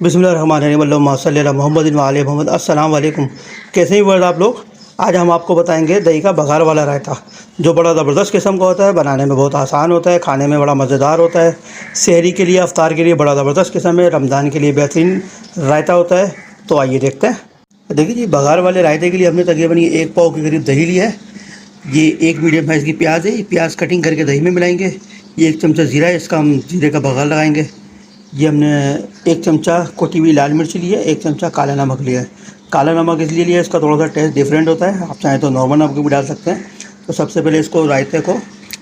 बिस्मिल्लाहिर्रहमानिर्रहीम अल्लाहुम्मा सल्ली अला मुहम्मदिन व आले मुहम्मद। अस्सलाम वालेकुम। कैसे ही वर्ड आप लोग। आज हम आपको बताएंगे दही का बघार वाला रायता, जो बड़ा ज़बरदस्त किस्म का होता है, बनाने में बहुत आसान होता है, खाने में बड़ा मज़ेदार होता है। सहरी के लिए, अफ्तार के लिए बड़ा ज़बरदस्त किस्म है, रमज़ान के लिए बेहतरीन रायता होता है। तो आइए देखते हैं। देखिए जी, बघार वाले रायते के लिए हमने तकरीबन ये 1 पाव के करीब दही लिया है। ये 1 मीडियम साइज़ की प्याज है। ये प्याज कटिंग करके दही में मिलाएंगे। ये 1 चमचा ज़ीरा है, इसका हम ज़ीरे का बघार लगाएंगे। ये हमने 1 चमचा कुटी हुई लाल मिर्च ली है, 1 चमचा काला नमक लिया है। काला नमक इसलिए लिया है, इसका थोड़ा सा टेस्ट डिफरेंट होता है। आप चाहें तो नॉर्मल नमक भी डाल सकते हैं। तो सबसे पहले इसको रायते को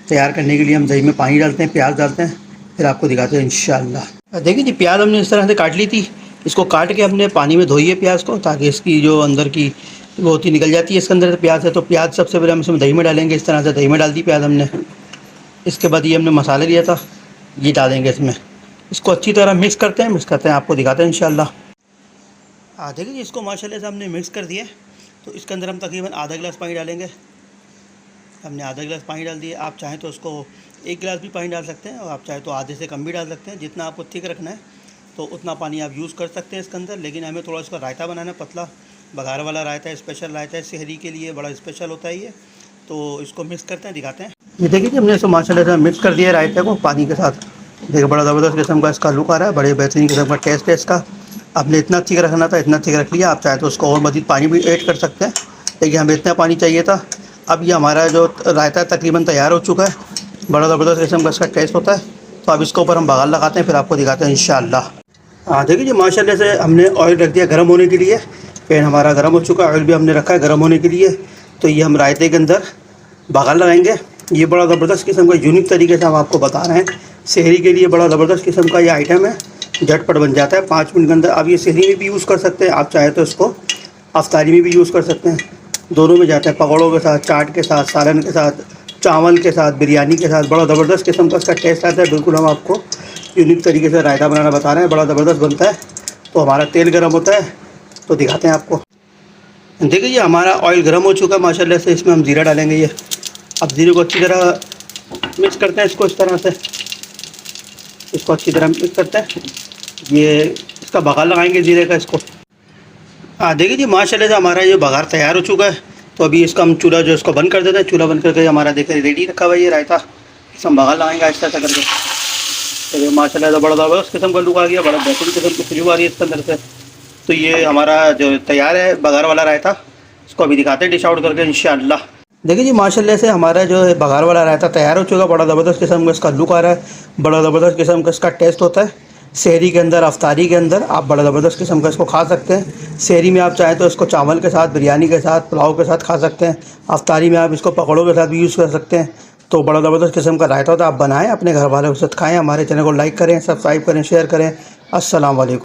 तैयार करने के लिए हम दही में पानी डालते हैं, प्याज डालते हैं, फिर आपको दिखाते हैं इंशाअल्लाह। देखिए जी, प्याज हमने इस तरह से काट ली थी। इसको काट के हमने पानी में धोई है प्याज को, ताकि इसकी जो अंदर की वो होती निकल जाती है इसके अंदर से प्याज है। तो प्याज सबसे पहले हम इसमें दही में डालेंगे। इस तरह से दही में डाल दी प्याज हमने। इसके बाद ये हमने मसाले लिया था, ये डालेंगे इसमें। इसको अच्छी तरह मिक्स करते हैं, आपको दिखाते हैं इंशाअल्लाह। देखिए जी, इसको माशाल्लाह से हमने मिक्स कर दिया। तो इसके अंदर हम तकरीबन आधा गिलास पानी डालेंगे। हमने आधा गिलास पानी डाल दिया। आप चाहें तो उसको 1 गिलास भी पानी डाल सकते हैं, और आप चाहें तो आधे से कम भी डाल सकते हैं। जितना आपको थिक रखना है तो उतना पानी आप यूज़ कर सकते हैं इसके अंदर। लेकिन हमें थोड़ा इसका रायता बनाना है, पतला बघार वाला रायता है, स्पेशल रायता है, सहरी के लिए बड़ा स्पेशल होता है ये। तो इसको मिक्स करते हैं, दिखाते हैं। ये देखिए कि हमने इसको माशाल्लाह से मिक्स कर दिया रायते को पानी के साथ। देखिए, बड़ा ज़बरदस्त किस्म का इसका लुक आ रहा है, बड़े बेहतरीन किस्म का टेस्ट है इसका। आपने इतना थिक रखना था, इतना थिक रख लिया। आप चाहे तो उसको और मज़ीद पानी भी ऐड कर सकते हैं, लेकिन हमें इतना पानी चाहिए था। अब ये हमारा जो रायता तकरीबन तैयार हो चुका है। बड़ा ज़बरदस्त किस्म का इसका टेस्ट होता है। तो अब इसके ऊपर हम बघार लगाते हैं, फिर आपको दिखाते हैं इंशाअल्लाह। देखिए जी, माशाल्लाह से हमने ऑयल रख दिया गर्म होने के लिए। पैन हमारा गर्म हो चुका है, ऑयल भी हमने रखा है गर्म होने के लिए। तो ये हम रायते के अंदर बघार लगाएंगे। ये बड़ा ज़बरदस्त किस्म का यूनिक तरीके से हम आपको बता रहे हैं। सहरी के लिए बड़ा ज़बरदस्त किस्म का ये आइटम है, झटपट बन जाता है 5 मिनट के अंदर। आप ये सहरी में भी यूज़ कर सकते हैं, आप चाहे तो इसको अफ्तारी में भी यूज़ कर सकते हैं। दोनों में जाता है, पकौड़ों के साथ, चाट के साथ, सालन के साथ, चावल के साथ, बिरयानी के साथ। बड़ा ज़बरदस्त किस्म का इसका टेस्ट आता है। बिल्कुल हम आपको यूनिक तरीके से रायता बनाना बता रहे हैं, बड़ा ज़बरदस्त बनता है। तो हमारा तेल गर्म होता है, तो दिखाते हैं आपको। देखिए ये हमारा ऑयल गर्म हो चुका है माशाल्लाह से। इसमें हम ज़ीरा डालेंगे। ये अब ज़ीरे को अच्छी तरह मिक्स करते हैं, इसको इस तरह से, इसको अच्छी तरह मिक्स करते हैं। ये इसका बघार लगाएंगे ज़ीरे का इसको। देखिए जी, माशाल्लाह से हमारा ये बघार तैयार हो चुका है। तो अभी इसका हम चूल्हा जो इसको बंद कर देते हैं। चूल्हा बंद करके हमारा देखिए रेडी रखा हुआ है ये रायता। हम बघार लगाएंगे आहिस्ता सा करके। तो ये माशाल्लाह से बड़ा ज़बरदस्त किस्म का लुक आ गया, बड़ा बेहतरीन किस्म की खुशबू आ रही है इसके अंदर से। तो ये हमारा जो तैयार है बघार वाला रायता, इसको अभी दिखाते हैं डिश आउट करके इंशाअल्लाह। देखिए जी, माशाल्लाह से हमारा जो है बघार वाला रायता तैयार हो चुका है। बड़ा ज़बरदस्त किस्म का इसका लुक आ रहा है, बड़ा ज़बरदस्त किस्म का इसका टेस्ट होता है। सहरी के अंदर, अफ्तारी के अंदर आप बड़ा ज़बरदस्त किस्म का इसको खा सकते हैं। सहरी में आप चाहें तो इसको चावल के साथ, बिरयानी के साथ, पुलाव के साथ खा सकते हैं। अफ्तारी में आप इसको पकौड़ों के साथ भी यूज़ कर सकते हैं। तो बड़ा ज़बरदस्त किस्म का रायता होता है। आप बनाएं, अपने घर वालों के साथ खाएँ। हमारे चैनल को लाइक करें, सब्सक्राइब करें, शेयर करें। अस्सलाम वालेकुम।